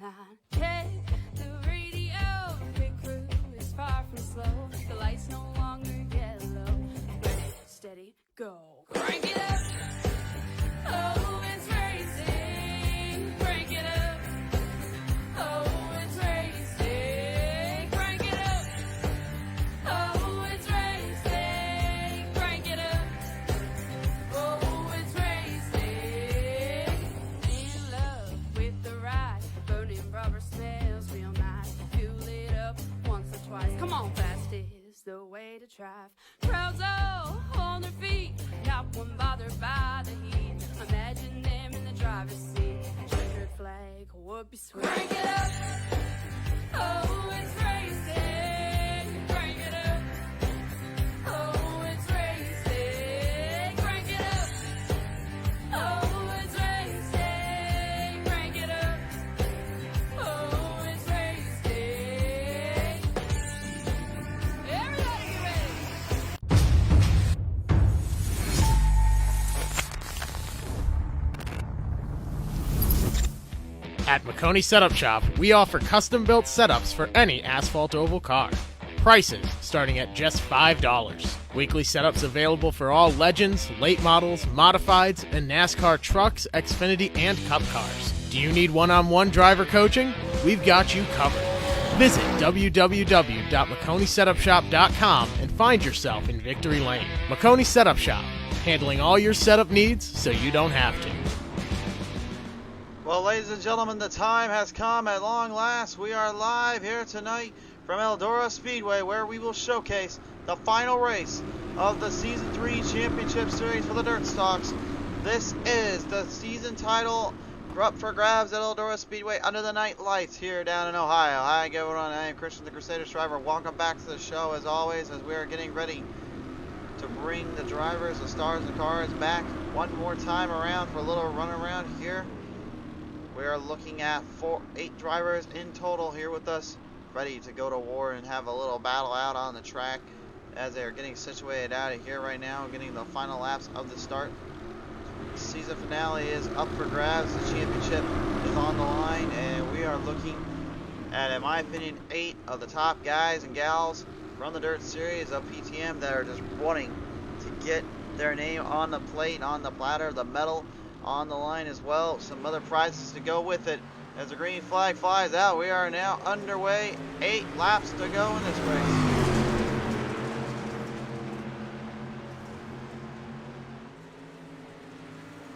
line. Hey, the radio, big crew is far from slow. The lights no longer yellow. Ready, steady, go. Crank it up. Oh, it's racing. Crank it up. Oh, it's racing. Crank it up. Oh, it's racing. Crank it up. Oh, it's racing. In love with the ride. Burning rubber smells real nice. Fuel it up once or twice. Come on, fast is the way to drive. Crowds all on their feet. Not one bothered by the heat. Imagine them in the driver's seat. Checkered flag would be sweet. Crank it up. Oh, it's racing. Crank it up. Oh, it's racing. Crank it up. Oh, it's racing. Crank it up. Oh, it's racing. Everybody get ready. At Maconi Setup Shop, we offer custom-built setups for any asphalt oval car. Prices starting at just $5. Weekly setups available for all Legends, late models, modifieds, and NASCAR trucks, Xfinity, and Cup cars. Do you need one-on-one driver coaching? We've got you covered. Visit www.maconisetupshop.com and find yourself in Victory Lane. Maconi Setup Shop, handling all your setup needs so you don't have to. Well, ladies and gentlemen, the time has come at long last. We are live here tonight from Eldora Speedway, where we will showcase the final race of the Season 3 Championship Series for the Dirt Stocks. This is the season title up for grabs at Eldora Speedway under the night lights here down in Ohio. Hi, everyone. I am Christian, the Crusaders driver. Welcome back to the show, as always, as we are getting ready to bring the drivers, the stars, and cars back one more time around for a little run around here. We are looking at 8 drivers in total here with us, ready to go to war and have a little battle out on the track as they are getting situated out of here right now, getting the final laps of the start. The season finale is up for grabs. The championship is on the line, and we are looking at, in my opinion, 8 of the top guys and gals from the Dirt Series of PTM that are just wanting to get their name on the plate, on the platter, the medal on the line as well. Some other prizes to go with it. As the green flag flies out, we are now underway. 8 laps to go in this race.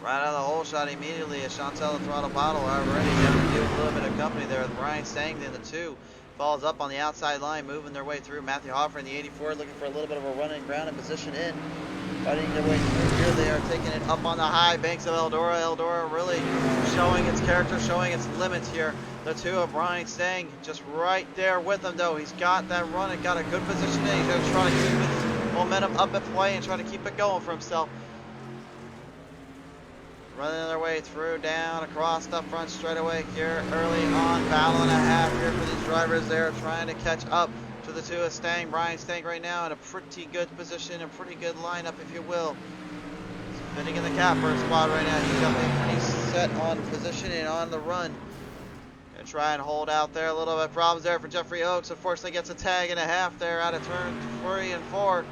Right out of the hole shot immediately as Chantel the Throttle Bottle already having to do a little bit of company there with Brian Stang in the 2. Falls up on the outside line, moving their way through. Matthew Hoffer in the 84 looking for a little bit of a run and ground and position in. Fighting their way through here. They are taking it up on the high banks of Eldora. Eldora really showing its character, showing its limits here. The 2 of Brian Stang just right there with him, though. He's got that run and got a good position in. He's going to try to keep his momentum up at play and try to keep it going for himself. Running their way through, down, across the front straightaway here early on. Battle and a half here for these drivers. They're trying to catch up to the 2 of Stang. Brian Stang right now in a pretty good position, a pretty good lineup, if you will. Fitting in the capper spot right now. He's got me pretty set on position and on the run. Gonna try and hold out there. A little bit of problems there for Jeffrey Oakes. Unfortunately gets a tag and a half there out of turn 3 and 4.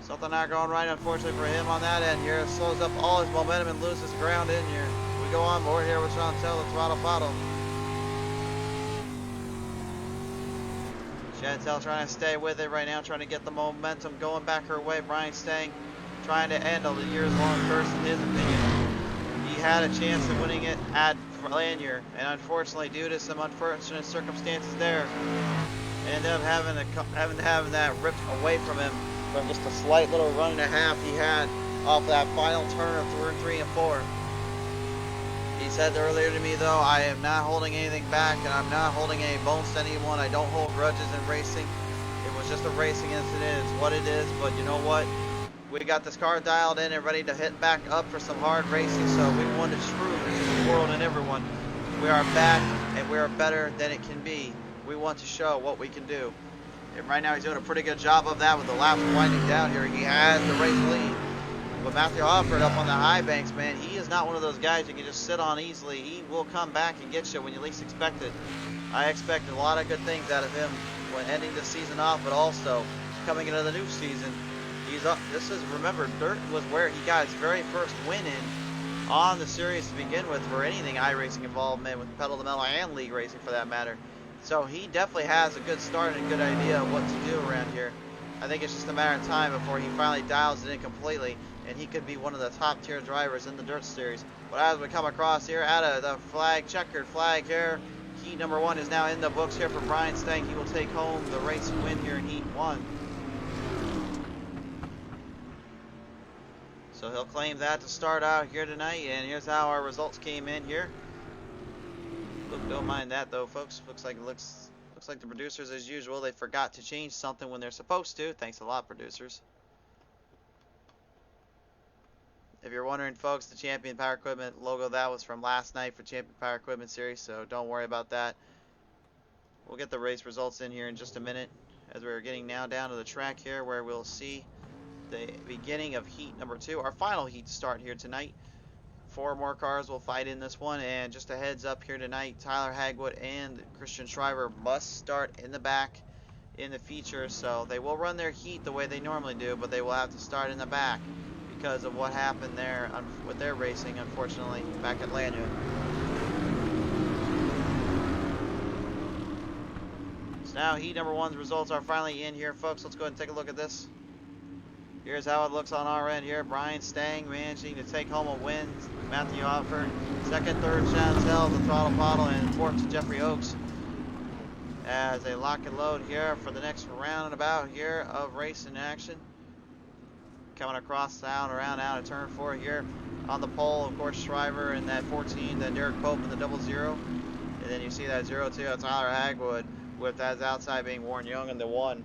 Something not going right, unfortunately, for him on that end here. Slows up all his momentum and loses ground in here. We go on board here with Chantel, the Throttle Bottle. Chantel trying to stay with it right now, trying to get the momentum going back her way. Brian Stang trying to end a years-long curse, in his opinion. He had a chance of winning it at Lanier, and unfortunately, due to some unfortunate circumstances there, ended up having to have that ripped away from him from just a slight little run and a half he had off that final turn of turn 3 and 4. He said earlier to me, though, I am not holding anything back, and I'm not holding any bones to anyone. I don't hold grudges in racing. It was just a racing incident. It's what it is, but you know what? We got this car dialed in and ready to hit back up for some hard racing, so we want to prove to the world and everyone we are back and we are better than it can be. We want to show what we can do. And right now he's doing a pretty good job of that with the laps winding down here. He has the race lead. But Matthew Hofford up on the high banks, man, he is not one of those guys you can just sit on easily. He will come back and get you when you least expect it. I expect a lot of good things out of him when ending the season off, but also coming into the new season. He's up. This is, remember, dirt was where he got his very first win in on the series to begin with for anything iRacing involvement with pedal to metal and league racing for that matter. So he definitely has a good start and a good idea of what to do around here. I think it's just a matter of time before he finally dials it in completely, and he could be one of the top tier drivers in the dirt series. But as we come across here, out of the flag, checkered flag here, heat number 1 is now in the books here for Brian Stang. He will take home the race win here in heat 1. So he'll claim that to start out here tonight, and here's how our results came in here. Look, don't mind that though, folks. Looks like the producers, as usual, they forgot to change something when they're supposed to. Thanks a lot, producers. If you're wondering, folks, the Champion Power Equipment logo, that was from last night for Champion Power Equipment Series, so don't worry about that. We'll get the race results in here in just a minute, as we're getting now down to the track here where we'll see the beginning of heat number 2, our final heat to start here tonight. 4 more cars will fight in this one, and just a heads up here tonight, Tyler Hagwood and Christian Schreiber must start in the back in the feature, so they will run their heat the way they normally do, but they will have to start in the back because of what happened there with their racing, unfortunately, back at Lanyard. So now heat number 1's results are finally in here, folks. Let's go ahead and take a look at this. Here's how it looks on our end here. Brian Stang managing to take home a win. Matthew Hofford, second, third, Chantel, the Throttle Pottle, and fourth to Jeffrey Oakes. As they lock and load here for the next roundabout here of racing action. Coming across down around out of turn 4 here. On the pole, of course, Shriver in that 14, then Derek Pope in the 00. And then you see that 02, that's Tyler Hagwood, with that outside being Warren Young in the 1.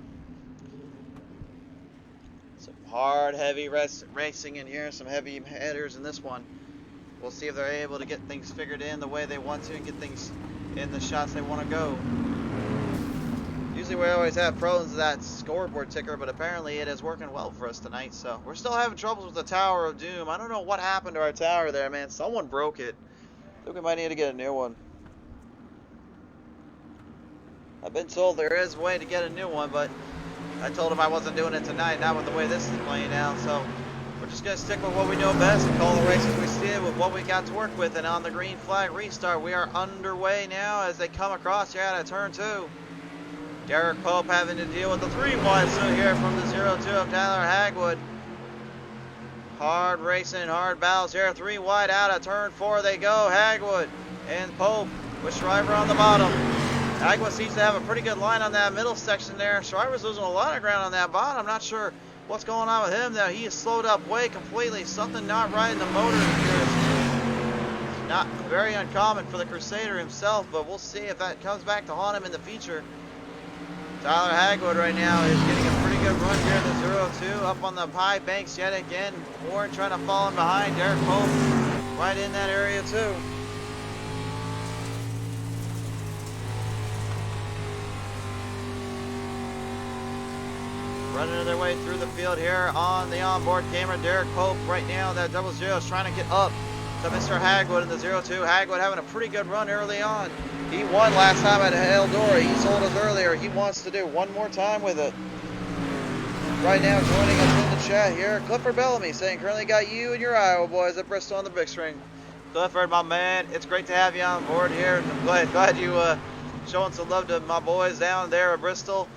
Some hard, heavy racing in here, some heavy headers in this one. We'll see if they're able to get things figured in the way they want to and get things in the shots they want to go. Usually we always have problems with that scoreboard ticker, but apparently it is working well for us tonight. So we're still having troubles with the Tower of Doom. I don't know what happened to our tower there, man. Someone broke it. I think we might need to get a new one. I've been told there is a way to get a new one, but I told him I wasn't doing it tonight, not with the way this is playing out. So we're just going to stick with what we know best and call the races we see it with what we got to work with. And on the green flag restart, we are underway now as they come across here out of turn 2. Derek Pope having to deal with the 3 wide so here from the 02 of Tyler Hagwood. Hard racing, hard battles here. 3 wide out of turn 4 they go. Hagwood and Pope with Shriver on the bottom. Hagwood seems to have a pretty good line on that middle section there. Shriver's losing a lot of ground on that bottom. I'm not sure what's going on with him now. He is slowed up way completely. Something not right in the motor here. It's not very uncommon for the Crusader himself, but we'll see if that comes back to haunt him in the future. Tyler Hagwood right now is getting a pretty good run here in the 02 up on the high banks yet again. Warren trying to fall in behind. Derek Pope right in that area too. Running their way through the field here on the onboard camera. Derek Pope right now, that 00 is trying to get up to Mr. Hagwood in the 02. Hagwood having a pretty good run early on. He won last time at Eldora. He told us earlier he wants to do one more time with it. Right now joining us in the chat here, Clifford Bellamy saying currently got you and your Iowa boys at Bristol on the big string. Clifford, my man, it's great to have you on board here. I'm glad you showing some love to my boys down there at Bristol.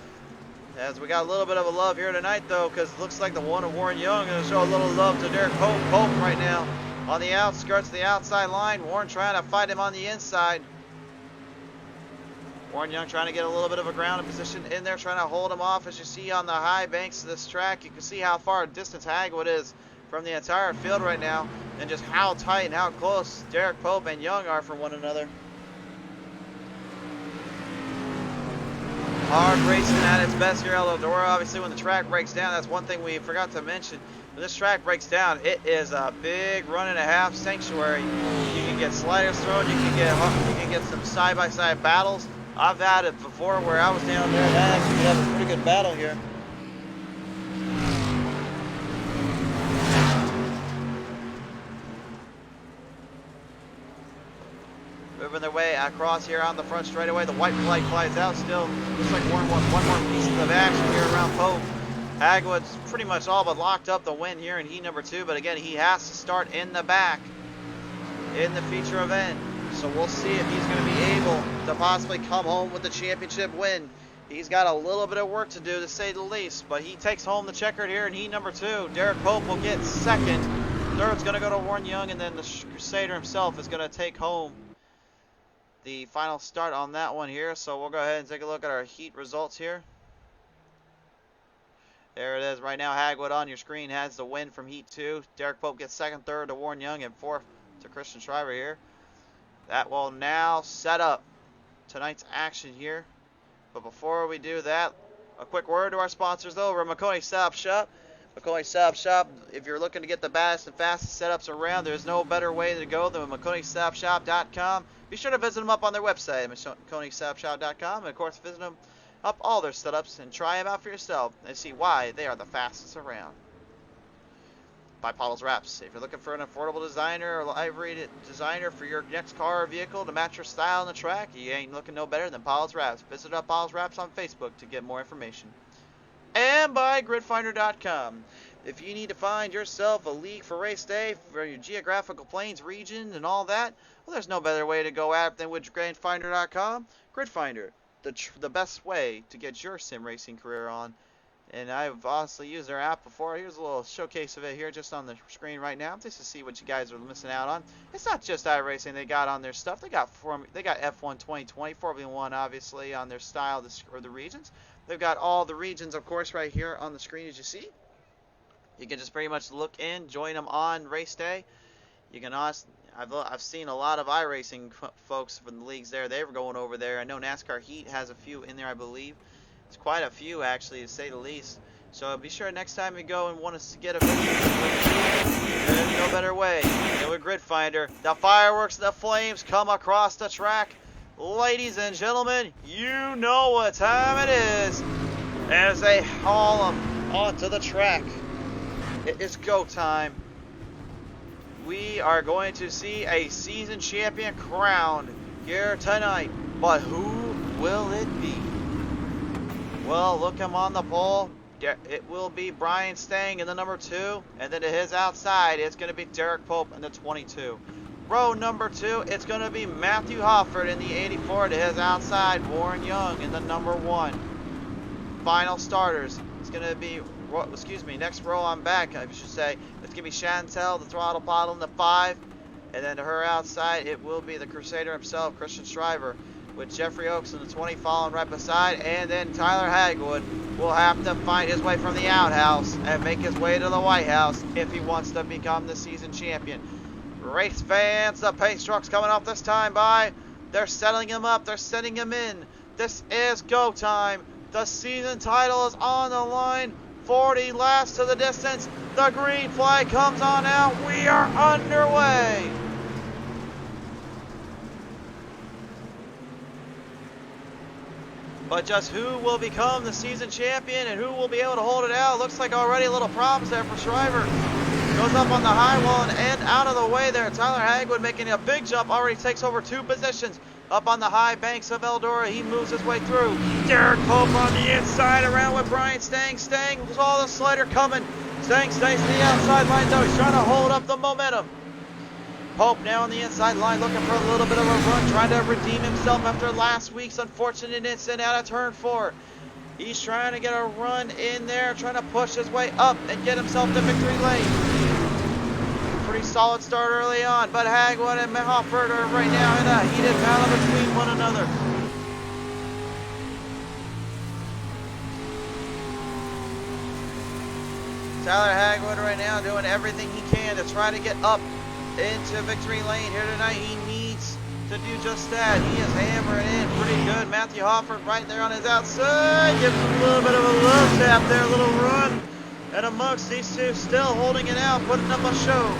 As we got a little bit of a love here tonight though, because it looks like the one of Warren Young going to show a little love to Derek Pope. Pope right now on the outskirts, the outside line. Warren trying to fight him on the inside. Warren Young trying to get a little bit of a grounded position in there, trying to hold him off. As you see on the high banks of this track, you can see how far distance Hagwood is from the entire field right now, and just how tight and how close Derek Pope and Young are from one another. Hard racing at its best here at Eldora. Obviously, when the track breaks down, that's one thing we forgot to mention. When this track breaks down, it is a big 1.5 sanctuary. You can get sliders thrown, you can get some side-by-side battles. I've had it before where I was down there and I actually have a pretty good battle here. across here on the front straightaway. The white flag flies out still. Looks like one more piece of action here around Pope. Hagwood's pretty much all but locked up the win here in heat number 2, but again, he has to start in the back in the feature event. So we'll see if he's going to be able to possibly come home with the championship win. He's got a little bit of work to do, to say the least, but he takes home the checkered here in heat number 2. Derek Pope will get second. Third's going to go to Warren Young, and then the Crusader himself is going to take home the final start on that one here. So we'll go ahead and take a look at our heat results here. There it is right now. Hagwood on your screen has the win from heat 2. Derek Pope gets second, third to Warren Young, and fourth to Christian Shriver here. That will now set up tonight's action here. But before we do that, a quick word to our sponsors though. We're Maconi Setup Shop. Maconi Setup Shop, if you're looking to get the baddest and fastest setups around, there's no better way to go than MaconiSetupShop.com. Be sure to visit them up on their website, MaconiSetupShop.com, and of course visit them up all their setups and try them out for yourself and see why they are the fastest around. By Pottlez Wrapz. If you're looking for an affordable designer or livery designer for your next car or vehicle to match your style on the track, you ain't looking no better than Pottlez Wrapz. Visit up Pottlez Wrapz on Facebook to get more information. And by gridfinder.com. If you need to find yourself a league for race day for your geographical plains region and all that, well, there's no better way to go at it than with gridfinder.com. Gridfinder, the best way to get your sim racing career on. And I've honestly used their app before. Here's a little showcase of it here just on the screen right now, just to see what you guys are missing out on. It's not just iRacing they got on their stuff. They got F1 2020, Formula 1 obviously on their style or the regions. They've got all the regions, of course, right here on the screen as you see. You can just pretty much look in, join them on race day. You can also, I've seen a lot of iRacing folks from the leagues there. They were going over there. I know NASCAR Heat has a few in there, I believe. It's quite a few, actually, to say the least. So be sure next time you go and want to get a video, there's no better way than with Grid Finder. The fireworks, the flames come across the track. Ladies and gentlemen, you know what time it is. As they haul them onto the track, it is go time. We are going to see a season champion crowned here tonight. But who will it be? Well, look him on the pole. It will be Brian Stang in the number 2. And then to his outside, it's going to be Derek Pope in the 22. Row number 2, it's going to be Matthew Hofford in the 84. To his outside, Warren Young in the number 1. Final starters. It's going to be, next row on back, I should say. It's going to be Chantel, the throttle bottle in the 5. And then to her outside, it will be the Crusader himself, Christian Shriver, with Jeffrey Oaks in the 20 following right beside. And then Tyler Hagwood will have to find his way from the outhouse and make his way to the White House if he wants to become the season champion. Race fans, the pace truck's coming off this time by. They're settling him up. They're setting him in. This is go time. The season title is on the line. 40 laps to the distance. The green flag comes on out. We are underway. But just who will become the season champion and who will be able to hold it out? Looks like already a little problems there for Shriver. Goes up on the high wall and out of the way there. Tyler Hagwood making a big jump. Already takes over 2 positions. Up on the high banks of Eldora. He moves his way through. Derek Pope on the inside around with Brian Stang. Stang saw the slider coming. Stang stays to the outside line though. He's trying to hold up the momentum. Pope now on the inside line looking for a little bit of a run. Trying to redeem himself after last week's unfortunate incident out of turn 4. He's trying to get a run in there. Trying to push his way up and get himself to victory lane. Pretty solid start early on, but Hagwood and Hofford are right now in a heated battle between one another. Tyler Hagwood right now doing everything he can to try to get up into victory lane here tonight. He needs to do just that. He is hammering in pretty good. Matthew Hofford right there on his outside. Gives him a little bit of a love tap there, a little run. And amongst these two, still holding it out, putting up a show.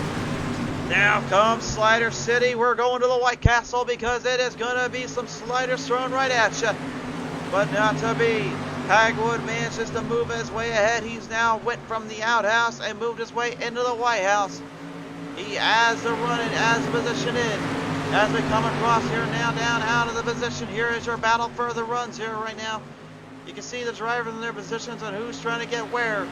Now comes Slider City. We're going to the White Castle because it is going to be some sliders thrown right at you. But not to be. Hagwood manages to move his way ahead. He's now went from the outhouse and moved his way into the White House. He has the run and has the position in. As we come across here now, down out of the position, here is your battle for the runs here right now. You can see the drivers in their positions and who's trying to get where.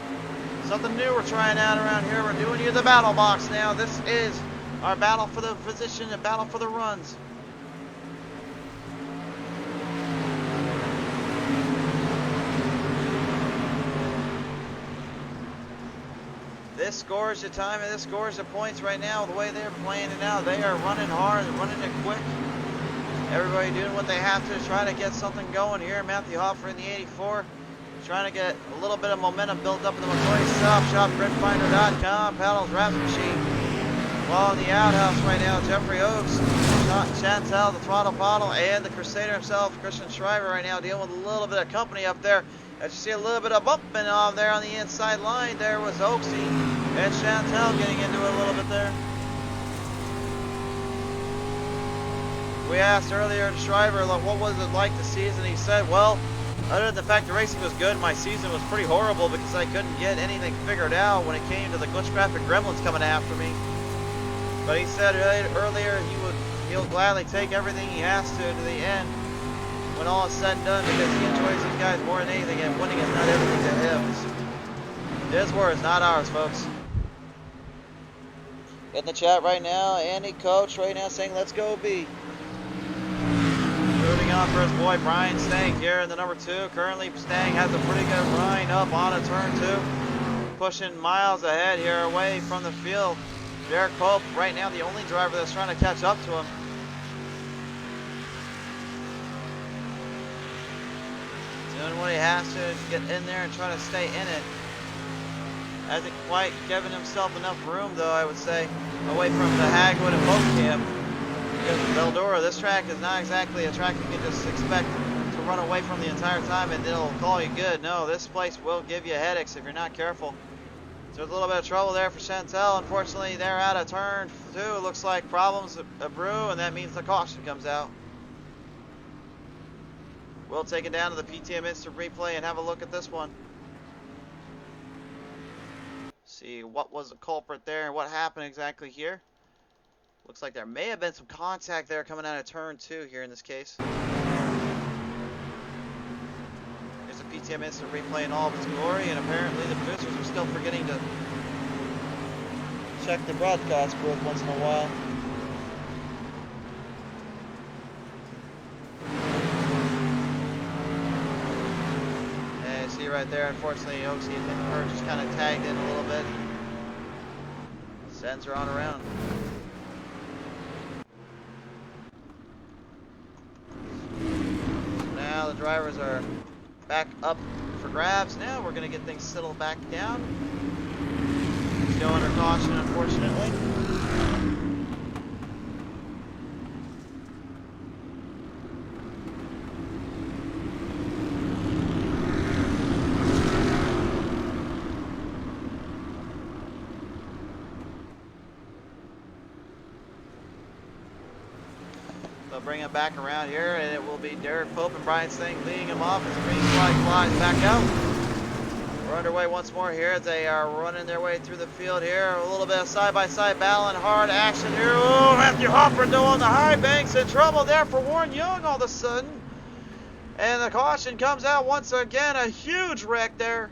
Something new we're trying out around here. We're doing you the battle box now. This is our battle for the position and battle for the runs. This scores your time and this scores your points right now. The way they're playing it now, they are running hard and running it quick. Everybody doing what they have to try to get something going here. Matthew Hoffer in the 84, trying to get a little bit of momentum built up in the Maconi Stop Shop, gridfinder.com, Pottlez Wrapz machine. While in the outhouse right now, Jeffrey Oaks, Chantel, the Throttle Bottle, and the Crusader himself, Christian Shriver right now dealing with a little bit of company up there. As you see a little bit of bumping on there on the inside line, there was Oaksy and Chantel getting into it a little bit there. We asked earlier to Shriver, like, what was it like the season? He said, well, other than the fact the racing was good, my season was pretty horrible because I couldn't get anything figured out when it came to the glitch graphic gremlins coming after me. But he said earlier he'll gladly take everything he has to the end when all is said and done, because he enjoys these guys more than anything, and winning is not everything to him. His words, not ours, folks. In the chat right now, Andy Coach right now saying, let's go B. Rooting on for his boy Brian Stank here in the number 2. Currently, Stank has a pretty good run up on a turn 2. Pushing miles ahead here away from the field. Derek Pope right now the only driver that's trying to catch up to him. Doing what he has to get in there and try to stay in it. Hasn't quite given himself enough room, though, I would say, away from the Hagwood and Bokenham. Because with Eldora, this track is not exactly a track you can just expect to run away from the entire time and it'll call you good. No, this place will give you headaches if you're not careful. So there's a little bit of trouble there for Chantel. Unfortunately, they're out of turn 2. It looks like problems brew, and that means the caution comes out. We'll take it down to the PTM Instant Replay and have a look at this one. See what was the culprit there and what happened exactly here. Looks like there may have been some contact there coming out of turn 2 here in this case. Here's a PTM Instant Replay in all of its glory, and apparently the producers are still forgetting to check the broadcast growth once in a while. See right there, unfortunately, Oaksy and her just kind of tagged in a little bit. Sends her on around. Now the drivers are back up for grabs. Now we're going to get things settled back down. Still under caution, unfortunately. They'll bring him back around here, and it will be Derek Pope and Brian Sting leading him off as the green flag flies back out. We're underway once more here as they are running their way through the field here. A little bit of side-by-side battle and hard action here. Oh, Matthew Hopper though on the high banks, in trouble there for Warren Young all of a sudden. And the caution comes out once again. A huge wreck there.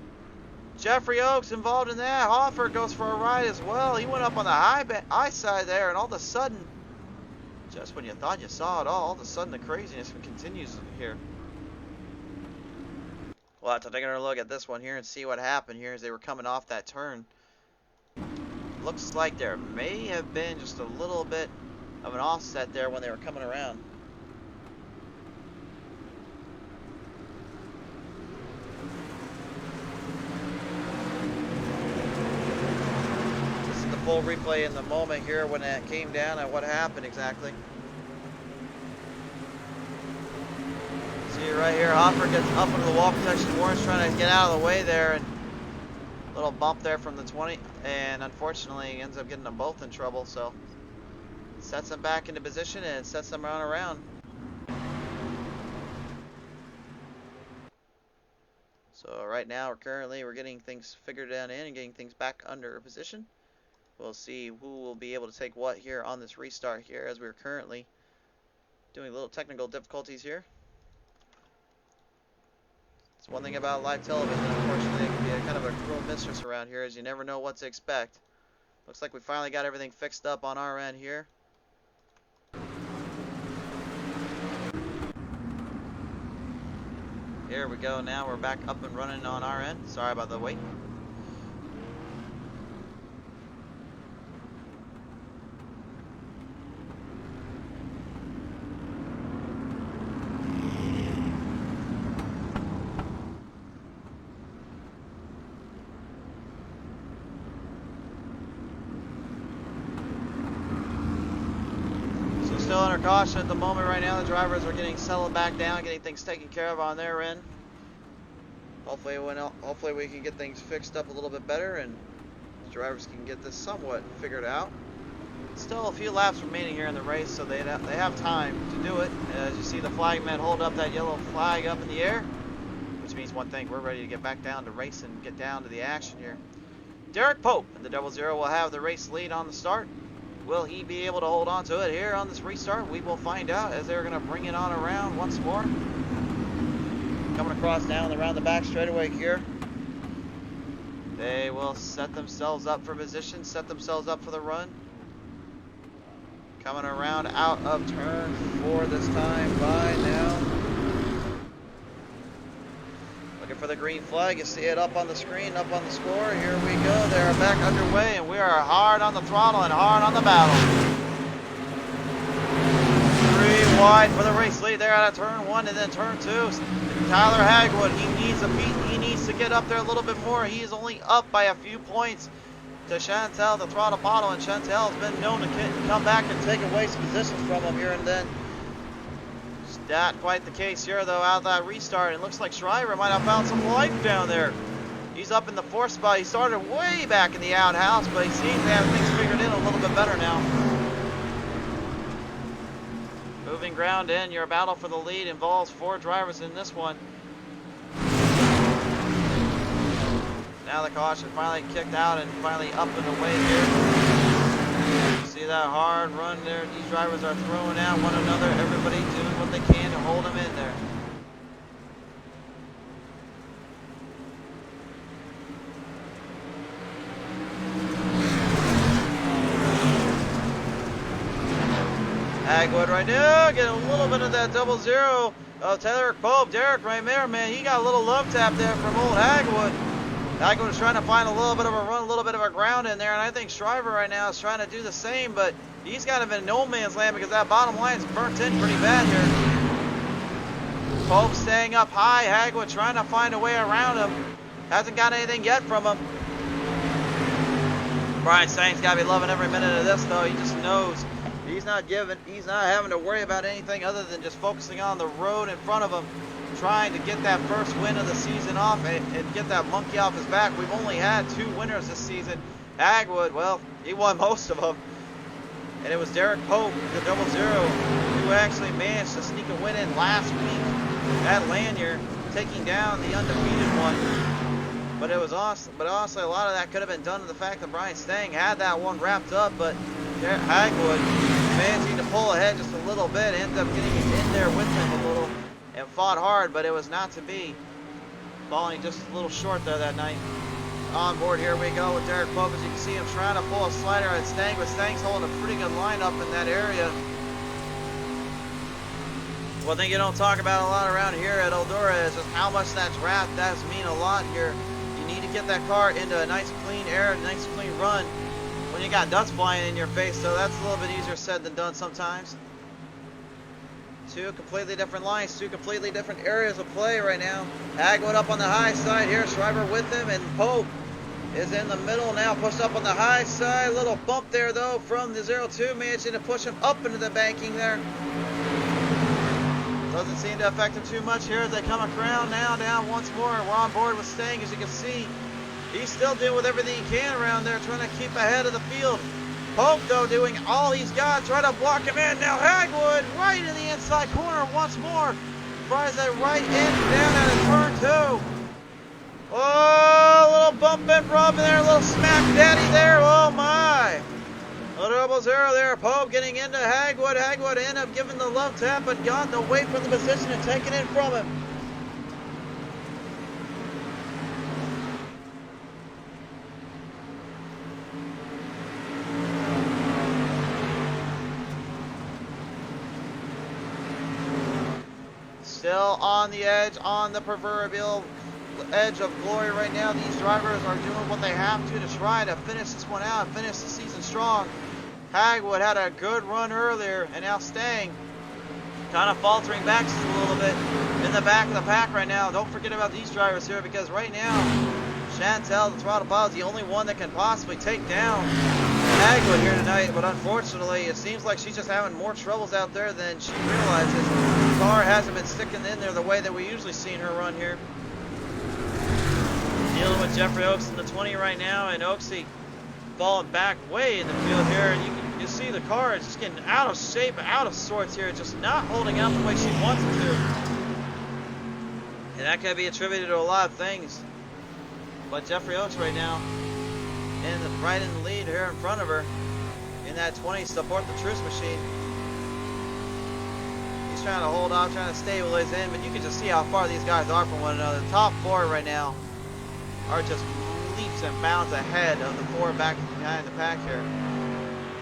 Jeffrey Oaks involved in that. Hoffer goes for a ride as well. He went up on the high side there, and all of a sudden, just when you thought you saw it all of a sudden the craziness continues here. We'll have to take another look at this one here and see what happened here as they were coming off that turn. Looks like there may have been just a little bit of an offset there when they were coming around. Full replay in the moment here when that came down and what happened exactly. See right here, Hoffer gets up into the wall protection. Warren's trying to get out of the way there, and a little bump there from the 20, and unfortunately ends up getting them both in trouble. So sets them back into position and sets them around. So right now we're getting things figured out in and getting things back under position. We'll see who will be able to take what here on this restart here, as we're currently Doing little technical difficulties here. It's one thing about live television, unfortunately, it can be a kind of a cruel mistress around here, as you never know what to expect. Looks like we finally got everything fixed up on our end here. Here we go, now we're back up and running on our end. Sorry about the wait. Still under caution at the moment right now. The drivers are getting settled back down, getting things taken care of on their end. Hopefully we can get things fixed up a little bit better and the drivers can get this somewhat figured out. Still a few laps remaining here in the race, so they have time to do it. As you see the flagman hold up that yellow flag up in the air, which means one thing: we're ready to get back down to race and get down to the action here. Derek Pope and the 00 will have the race lead on the start. Will he be able to hold on to it here on this restart? We will find out, as they're going to bring it on around once more. Coming across down around the back straightaway here. They will set themselves up for position, set themselves up for the run. Coming around out of turn 4 this time by now. Looking for the green flag. You see it up on the screen, up on the score. Here we go. They're back underway, and we are hard on the throttle and hard on the battle. 3 wide for the race lead there out of turn 1, and then turn 2. Tyler Hagwood, he needs to get up there a little bit more. He is only up by a few points to Chantel, the throttle bottle, and Chantel has been known to come back and take away some positions from him here and then. Not quite the case here, though, out of that restart. It looks like Shriver might have found some life down there. He's up in the 4th spot. He started way back in the outhouse, but he seems to have things figured in a little bit better now. Moving ground in, your battle for the lead involves 4 drivers in this one. Now the caution finally kicked out and finally up and away here. See that hard run there? These drivers are throwing out one another. Everybody doing what they can to hold them in there. Hagwood right now, getting a little bit of that 00 of Taylor Pope. Derek right there, man, he got a little love tap there from old Hagwood. Hagwood is trying to find a little bit of a run, a little bit of a ground in there, and I think Shriver right now is trying to do the same, but he's kind of in no man's land because that bottom line's burnt in pretty bad here. Pope staying up high, Hagwood trying to find a way around him. Hasn't got anything yet from him. Brian Stang's got to be loving every minute of this, though. He just knows he's not having to worry about anything other than just focusing on the road in front of him, trying to get that first win of the season off and get that monkey off his back. We've only had 2 winners this season. Hagwood, well, he won most of them. And it was Derek Pope, the 00, who actually managed to sneak a win in last week at Lanier, taking down the undefeated one. But it was awesome. But honestly, a lot of that could have been done to the fact that Brian Stang had that one wrapped up, but Hagwood managing to pull ahead just a little bit, ended up getting in there with him a little, and fought hard, but it was not to be. Falling just a little short there that night. On board, here we go with Derek Pope. As you can see him trying to pull a slider at Stang, but Stang's holding a pretty good lineup in that area. One thing you don't talk about a lot around here at Eldora is just how much that draft does mean a lot here. You need to get that car into a nice clean air, a nice clean run when you got dust flying in your face, so that's a little bit easier said than done sometimes. 2 completely different lines, 2 completely different areas of play right now. Hagwood up on the high side here, Shriver with him, and Pope is in the middle now, pushed up on the high side. A little bump there, though, from the 02, managing to push him up into the banking there. Doesn't seem to affect him too much here as they come around now, down once more. We're on board with Stang, as you can see. He's still doing with everything he can around there, trying to keep ahead of the field. Pope, though, doing all he's got, trying to block him in. Now Hagwood right in the inside corner once more. Fries that right in, down out of turn 2. Oh, a little bump and rub in there, a little smack daddy there. Oh, my. The struggles earlier. Pope getting into Hagwood. Hagwood ended up giving the love tap, but gotten away from the position and taking it from him. Still on the edge, on the proverbial edge of glory right now. These drivers are doing what they have to try to finish this one out, finish the season strong. Hagwood had a good run earlier, and now Stang kind of faltering back just a little bit in the back of the pack right now. Don't forget about these drivers here, because right now Chantel, the throttle ball, is the only one that can possibly take down Hagwood here tonight, but unfortunately it seems like she's just having more troubles out there than she realizes. The car hasn't been sticking in there the way that we usually seen her run here. Dealing with Jeffrey Oaks in the 20 right now, and Oaksy falling back way in the field here, and you see the car is just getting out of shape, out of sorts here, just not holding out the way she wants it to. And that can be attributed to a lot of things. But Jeffrey Oaks right now, right in the lead here in front of her, in that 20, support the truce machine. He's trying to hold off, trying to stabilize in, but you can just see how far these guys are from one another. The top four right now are just leaps and bounds ahead of the four back behind the pack here.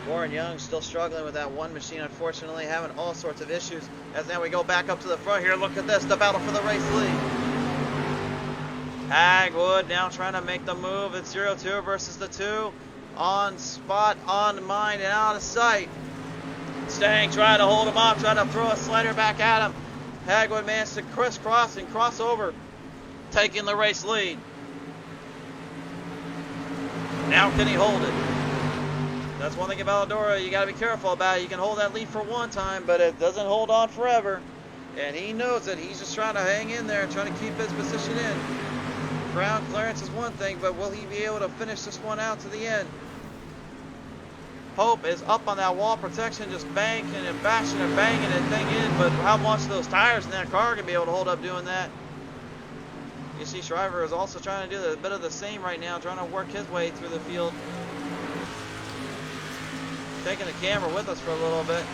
Warren Young still struggling with that one machine, unfortunately, having all sorts of issues. As now we go back up to the front here. Look at this, the battle for the race lead. Hagwood now trying to make the move. It's 0-2 versus the 2. On spot, on mind, and out of sight. Stang trying to hold him off, trying to throw a slider back at him. Hagwood managed to crisscross and cross over, taking the race lead. Now can he hold it? That's one thing about Eldora you got to be careful about. You can hold that lead for one time, but it doesn't hold on forever. And he knows it. He's just trying to hang in there and trying to keep his position in. Ground clearance is one thing, but will he be able to finish this one out to the end? Pope is up on that wall protection, just banking and bashing and banging that thing in, but how much of those tires in that car can be able to hold up doing that? You see Shriver is also trying to do a bit of the same right now, trying to work his way through the field. Taking the camera with us for a little bit.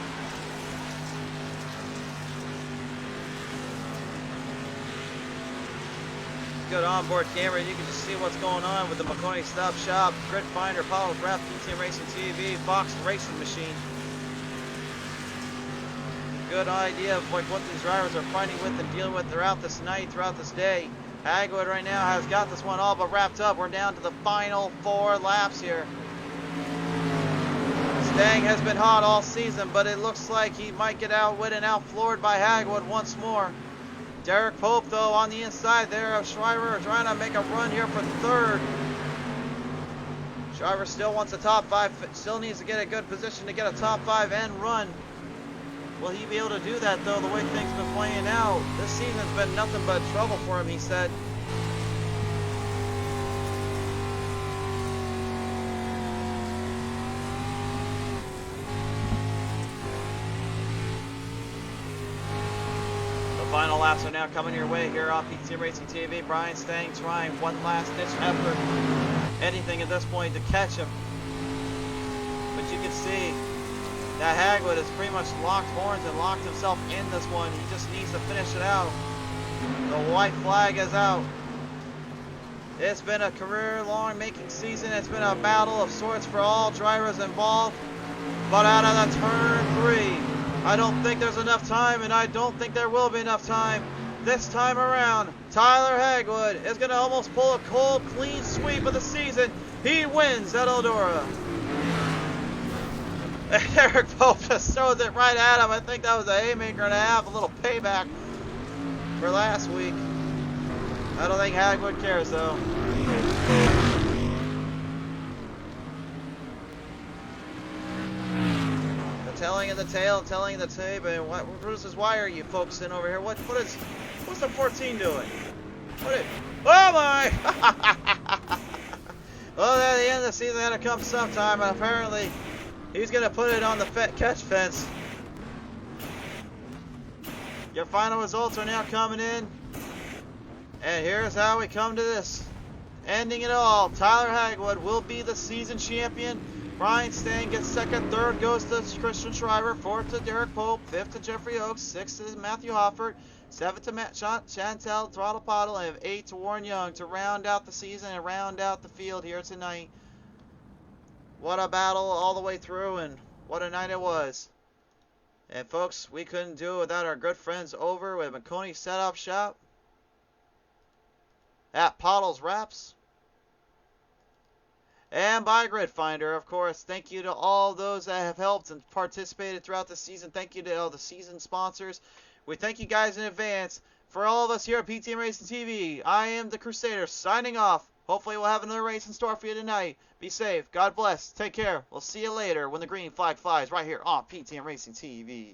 Good onboard camera, you can just see what's going on with the Maconi Stop Shop, Grid Finder, Pottlez Wrapz, PTM Racing TV, Fox Racing Machine. Good idea of what these drivers are fighting with and dealing with throughout this night, throughout this day. Hagwood right now has got this one all but wrapped up. We're down to the final 4 laps here. Stang has been hot all season, but it looks like he might get outwit and outfloored by Hagwood once more. Derek Pope, though, on the inside there of Shriver, trying to make a run here for 3rd. Shriver still wants a top 5, still needs to get a good position to get a top 5 and run. Will he be able to do that, though, the way things have been playing out? This season's been nothing but trouble for him, he said. Final laps are now coming your way here on PTM Racing TV. Brian Stang trying one last ditch effort, anything at this point to catch him. But you can see that Hagwood has pretty much locked horns and locked himself in this one. He just needs to finish it out. The white flag is out. It's been a career-long making season. It's been a battle of sorts for all drivers involved. But out of the turn 3, I don't think there's enough time, and I don't think there will be enough time this time around. Tyler Hagwood is going to almost pull a cold, clean sweep of the season. He wins at Eldora. Eric Pope just throws it right at him. I think that was a haymaker and a half, a little payback for last week. I don't think Hagwood cares, though. Telling in the tail, telling in the tape, and what Bruce's, why are you focusing over here? What's the 14 doing? Oh my! Well, at the end of the season had to come sometime, and apparently he's gonna put it on the catch fence. Your final results are now coming in, and here's how we come to this. Ending it all, Tyler Hagwood will be the season champion Grindstone gets second. Third goes to Christian Schreiber. Fourth to Derek Pope. Fifth to Jeffrey Oakes. Sixth to Matthew Hoffert. Seventh to Chantel Throttle Pottle. And 8 to Warren Young to round out the season and round out the field here tonight. What a battle all the way through, and what a night it was. And folks, we couldn't do it without our good friends over with Maconi Setup Shop at Pottlez Wrapz. And by Grid Finder, of course. Thank you to all those that have helped and participated throughout the season. Thank you to all the season sponsors. We thank you guys in advance. For all of us here at PTM Racing TV, I am the Crusader signing off. Hopefully we'll have another race in store for you tonight. Be safe. God bless. Take care. We'll see you later when the green flag flies right here on PTM Racing TV.